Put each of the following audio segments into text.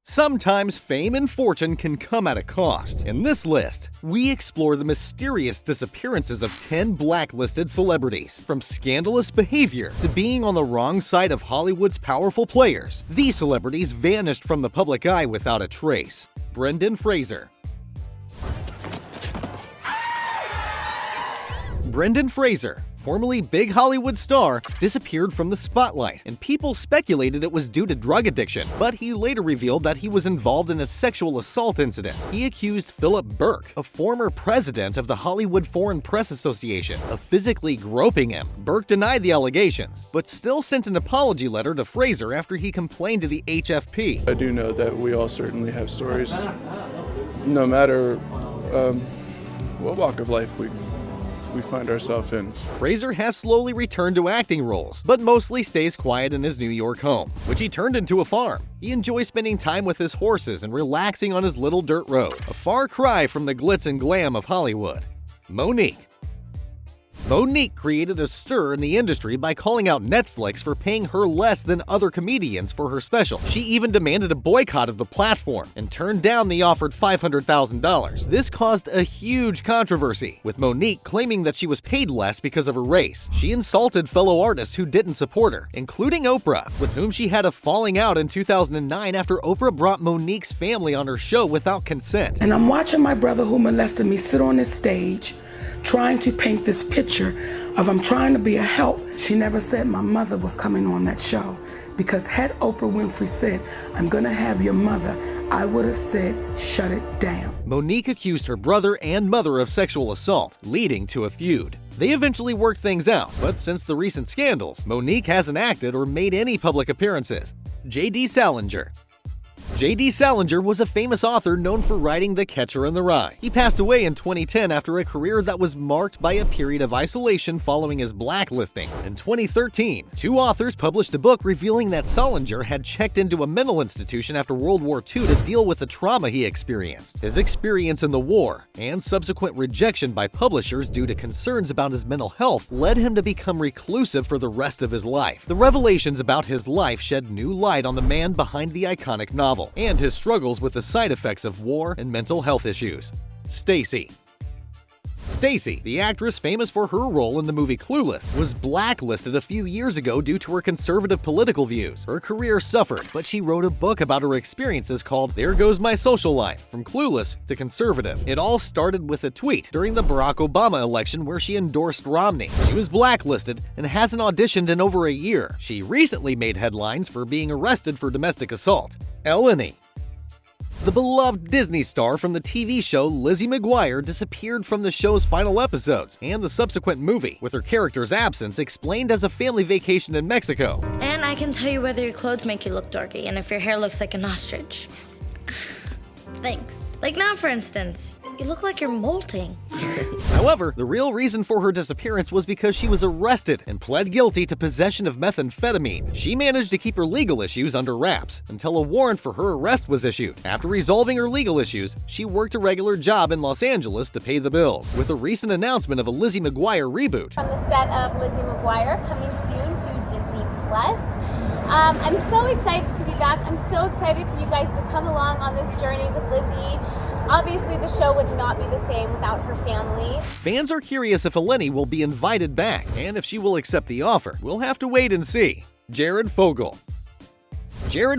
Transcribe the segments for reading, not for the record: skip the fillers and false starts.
Sometimes fame and fortune can come at a cost. In this list, we explore the mysterious disappearances of 10 blacklisted celebrities. From scandalous behavior to being on the wrong side of Hollywood's powerful players, these celebrities vanished from the public eye without a trace. Fraser. Brendan Fraser, formerly big Hollywood star, disappeared from the spotlight, and people speculated it was due to drug addiction, but he later revealed that he was involved in a sexual assault incident. He accused Philip Burke, a former president of the Hollywood Foreign Press Association, of physically groping him. Burke denied the allegations, but still sent an apology letter to Fraser after he complained to the HFP. I do know that we all certainly have stories, no matter what walk of life we find ourselves in. Fraser has slowly returned to acting roles, but mostly stays quiet in his New York home, which he turned into a farm. He enjoys spending time with his horses and relaxing on his little dirt road, a far cry from the glitz and glam of Hollywood. Monique created a stir in the industry by calling out Netflix for paying her less than other comedians for her special. She even demanded a boycott of the platform and turned down the offered $500,000. This caused a huge controversy, with Monique claiming that she was paid less because of her race. She insulted fellow artists who didn't support her, including Oprah, with whom she had a falling out in 2009 after Oprah brought Monique's family on her show without consent. And I'm watching my brother who molested me sit on this stage trying to paint this picture of I'm trying to be a help. She never said my mother was coming on that show, because had Oprah Winfrey said, I'm gonna have your mother, I would have said, shut it down. Monique accused her brother and mother of sexual assault, leading to a feud. They eventually worked things out, but since the recent scandals, Monique hasn't acted or made any public appearances. Salinger was a famous author known for writing The Catcher in the Rye. He passed away in 2010 after a career that was marked by a period of isolation following his blacklisting. In 2013, two authors published a book revealing that Salinger had checked into a mental institution after World War II to deal with the trauma he experienced. His experience in the war and subsequent rejection by publishers due to concerns about his mental health led him to become reclusive for the rest of his life. The revelations about his life shed new light on the man behind the iconic novel and his struggles with the side effects of war and mental health issues. Stacy, the actress famous for her role in the movie Clueless, was blacklisted a few years ago due to her conservative political views. Her career suffered, but she wrote a book about her experiences called There Goes My Social Life, From Clueless to Conservative. It all started with a tweet during the Barack Obama election where she endorsed Romney. She was blacklisted and hasn't auditioned in over a year. She recently made headlines for being arrested for domestic assault. Eleni, the beloved Disney star from the TV show Lizzie McGuire, disappeared from the show's final episodes and the subsequent movie, with her character's absence explained as a family vacation in Mexico. And I can tell you whether your clothes make you look dorky and if your hair looks like an ostrich. Thanks. Like now, for instance. You look like you're molting. However, the real reason for her disappearance was because she was arrested and pled guilty to possession of methamphetamine. She managed to keep her legal issues under wraps until a warrant for her arrest was issued. After resolving her legal issues, she worked a regular job in Los Angeles to pay the bills. With a recent announcement of a Lizzie McGuire reboot. On the set of Lizzie McGuire, coming soon to Disney+. I'm so excited to be back. I'm so excited for you guys to come along on this journey with Lizzie. Obviously, the show would not be the same without her family. Fans are curious if Eleni will be invited back, and if she will accept the offer. We'll have to wait and see.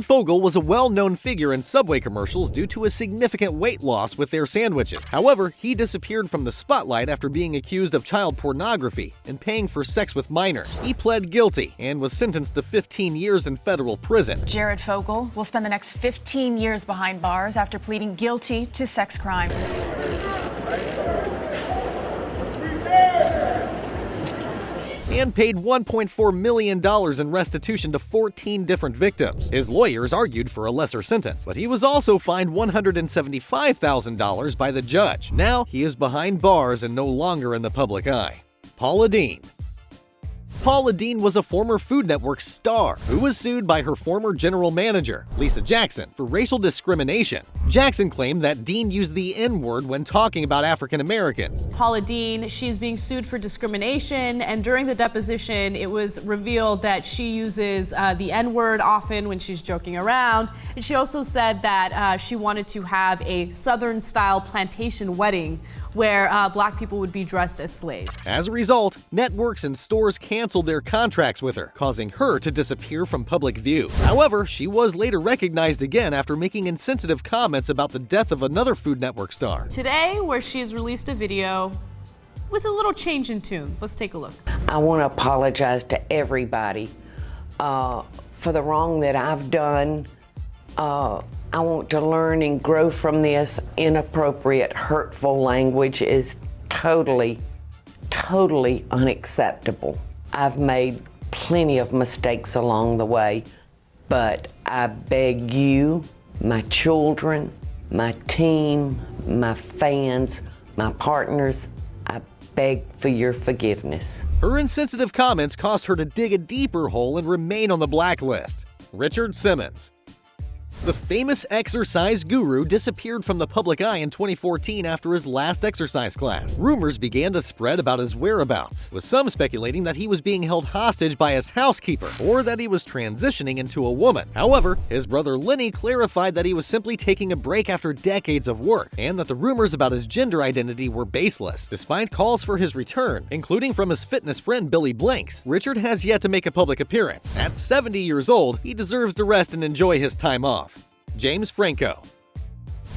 Fogle was a well-known figure in Subway commercials due to a significant weight loss with their sandwiches. However, he disappeared from the spotlight after being accused of child pornography and paying for sex with minors. He pled guilty and was sentenced to 15 years in federal prison. Fogle will spend the next 15 years behind bars after pleading guilty to sex crime. And paid $1.4 million in restitution to 14 different victims. His lawyers argued for a lesser sentence, but he was also fined $175,000 by the judge. Now he is behind bars and no longer in the public eye. Paula Deen. Paula Deen was a former Food Network star who was sued by her former general manager, Lisa Jackson, for racial discrimination. Jackson claimed that Deen used the N-word when talking about African Americans. Paula Deen, she's being sued for discrimination, and during the deposition, it was revealed that she uses the N-word often when she's joking around, and she also said that she wanted to have a Southern-style plantation wedding where black people would be dressed as slaves. As a result, networks and stores canceled their contracts with her, causing her to disappear from public view. However, she was later recognized again after making insensitive comments about the death of another Food Network star. Today, where she has released a video with a little change in tune. Let's take a look. I want to apologize to everybody for the wrong that I've done. I want to learn and grow from this. Inappropriate, hurtful language is totally unacceptable. I've made plenty of mistakes along the way, but I beg you, my children, my team, my fans, my partners, I beg for your forgiveness. Her insensitive comments caused her to dig a deeper hole and remain on the blacklist. Richard Simmons. The famous exercise guru disappeared from the public eye in 2014 after his last exercise class. Rumors began to spread about his whereabouts, with some speculating that he was being held hostage by his housekeeper or that he was transitioning into a woman. However, his brother Eleni clarified that he was simply taking a break after decades of work and that the rumors about his gender identity were baseless. Despite calls for his return, including from his fitness friend Billy Blanks, Richard has yet to make a public appearance. At 70 years old, he deserves to rest and enjoy his time off. James Franco.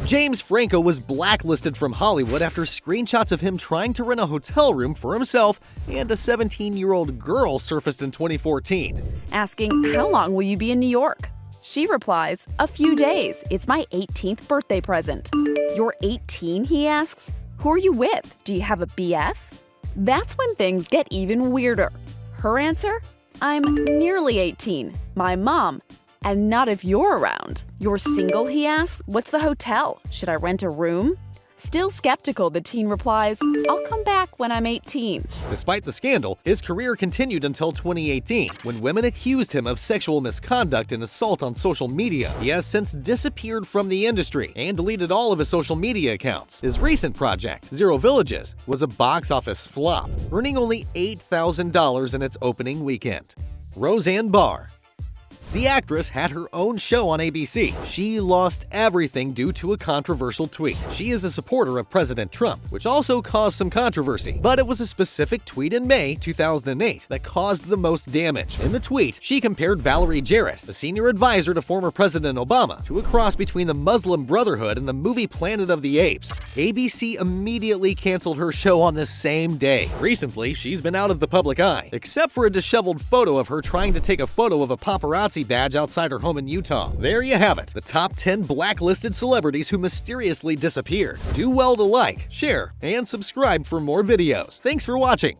James Franco was blacklisted from Hollywood after screenshots of him trying to rent a hotel room for himself and a 17-year-old girl surfaced in 2014. Asking, how long will you be in New York? She replies, a few days. It's my 18th birthday present. You're 18, he asks. Who are you with? Do you have a BF? That's when things get even weirder. Her answer? I'm nearly 18. My mom. And not if you're around. You're single, he asks. What's the hotel? Should I rent a room? Still skeptical, the teen replies, I'll come back when I'm 18. Despite the scandal, his career continued until 2018, when women accused him of sexual misconduct and assault on social media. He has since disappeared from the industry and deleted all of his social media accounts. His recent project, Zero Villages, was a box office flop, earning only $8,000 in its opening weekend. Roseanne Barr. The actress had her own show on ABC. She lost everything due to a controversial tweet. She is a supporter of President Trump, which also caused some controversy. But it was a specific tweet in May 2008 that caused the most damage. In the tweet, she compared Valerie Jarrett, the senior advisor to former President Obama, to a cross between the Muslim Brotherhood and the movie Planet of the Apes. ABC immediately canceled her show on this same day. Recently, she's been out of the public eye, except for a disheveled photo of her trying to take a photo of a paparazzi badge outside her home in Utah. There you have it, the top 10 blacklisted celebrities who mysteriously disappeared. Do well to like, share, and subscribe for more videos. Thanks for watching.